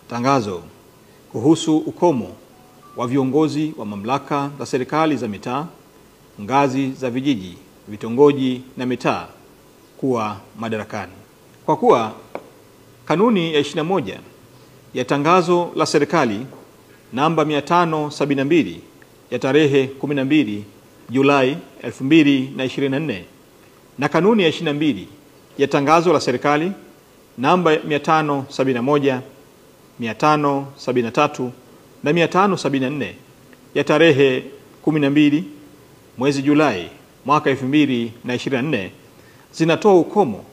Tangazo kuhusu ukomo wa viongozi wa mamlaka za serikali za mitaa, ngazi za vijiji, vitongoji na mitaa kuwa madarakani. Kwa kuwa kanuni ya 21 ya tangazo la serikali namba 572 ya tarehe 12 Julai 2024 na kanuni ya 22 ya tangazo la serikali namba 571, 573 na 574 ya tarehe 12 mwezi Julai mwaka 2024 zinatoa ukomo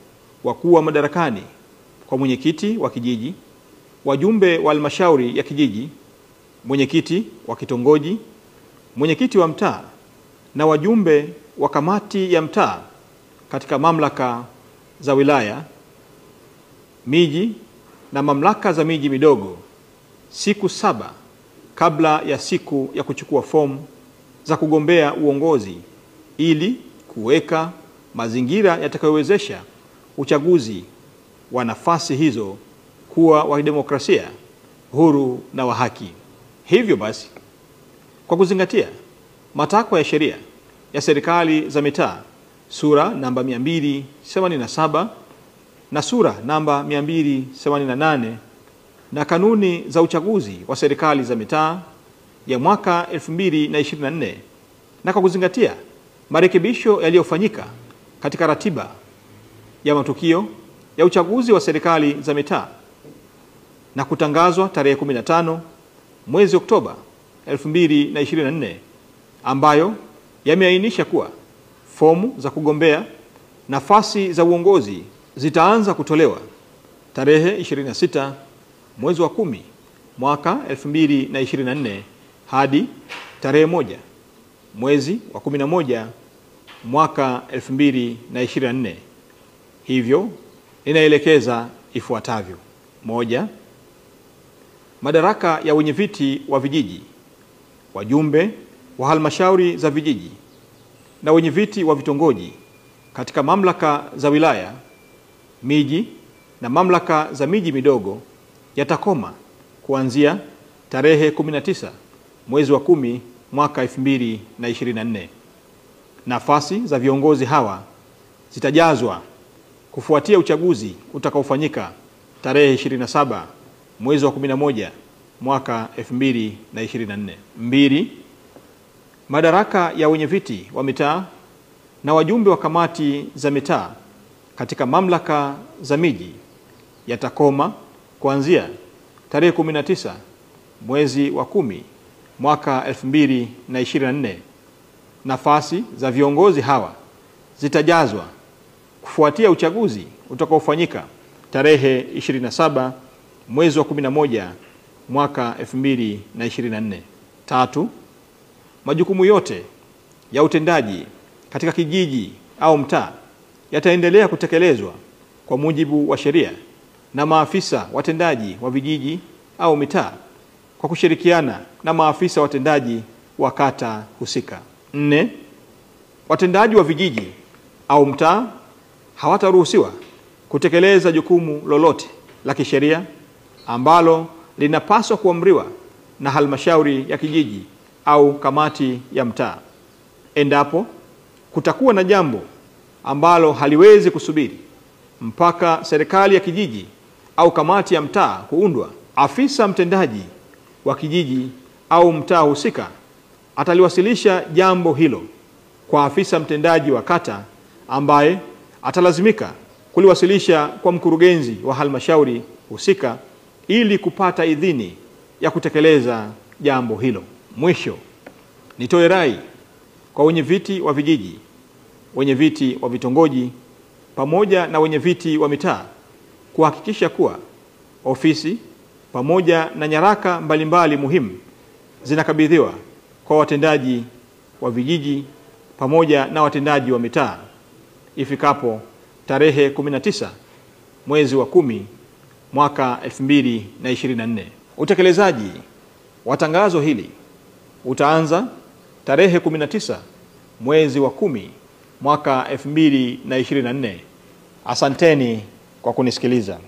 wa kuwa madarakani kwa mwenyekiti wa kijiji, wajumbe wa halmashauri ya kijiji, mwenyekiti wa kitongoji, mwenyekiti wa mtaa na wajumbe wa kamati ya mtaa katika mamlaka za wilaya, miji na mamlaka za miji midogo siku 7 kabla ya siku ya kuchukua fomu za kugombea uongozi, ili kuweka mazingira yatakayowezesha uchaguzi wa nafasi hizo kuwa wa demokrasia, huru na wa haki. Hivyo basi, kwa kuzingatia matakwa ya sheria ya serikali za mitaa sura namba 287 na sura namba 288 na kanuni za uchaguzi wa serikali za mitaa ya mwaka 2024, na kwa kuzingatia marekebisho yaliyofanyika katika ratiba ya matukio ya uchaguzi wa serikali za mitaa na kutangazwa tarehe 15 mwezi Oktoba 2024, ambayo yameainisha kuwa fomu za kugombea nafasi za uongozi zitaanza kutolewa tarehe 26 mwezi wa 10 mwaka 2024 hadi tarehe 1 mwezi wa 11 mwaka 2024. Hivyo ninaelekeza ifuatavyo: 1. Madaraka ya wenyeviti wa vijiji, wajumbe wa halmashauri za vijiji na wenyeviti wa vitongoji katika mamlaka za wilaya, miji na mamlaka za miji midogo yatakoma kuanzia tarehe 19 mwezi wa 10 mwaka 2024. Nafasi za viongozi hawa zitajazwa kufuatia uchaguzi utakaofanyika tarehe 27 mwezi wa 11 mwaka 2024. 2. Madaraka ya wenyeviti wa mitaa na wajumbe wa kamati za mitaa katika mamlaka za miji yatakoma kuanzia tarehe 19 mwezi wa 10 mwaka 2024. Nafasi za viongozi hawa zitajazwa kufuatia uchaguzi utakaofanyika tarehe 27 mwezi wa 11 mwaka 2024. 3. Majukumu yote ya utendaji katika kijiji au mtaa yataendelea kutekelezwa kwa mujibu wa sheria na maafisa watendaji wa vijiji au mitaa kwa kushirikiana na maafisa watendaji wa kata husika. 4. Watendaji wa vijiji au mtaa hawataruhusiwa kutekeleza jukumu lolote la kisheria ambalo linapaswa kuamriwa na halmashauri ya kijiji au kamati ya mtaa. Endapo kutakuwa na jambo ambalo haliwezi kusubiri mpaka serikali ya kijiji au kamati ya mtaa kuundwa, afisa mtendaji wa kijiji au mtaa husika ataliwasilisha jambo hilo kwa afisa mtendaji wa kata, ambaye atalazimika kuliwasilisha kwa mkurugenzi wa halmashauri husika ili kupata idhini ya kutekeleza jambo hilo. Mwisho, nitoe rai kwa wenyeviti wa vijiji, wenyeviti wa vitongoji pamoja na wenyeviti wa mitaa kuhakikisha kuwa ofisi pamoja na nyaraka mbalimbali muhimu zinakabidhiwa kwa watendaji wa vijiji pamoja na watendaji wa mitaa ifikapo tarehe 19 mwezi wa 10 mwaka 2024. Utekelezaji wa tangazo hili utaanza tarehe 19 mwezi wa 10 mwaka 2024. Asanteni kwa kunisikiliza.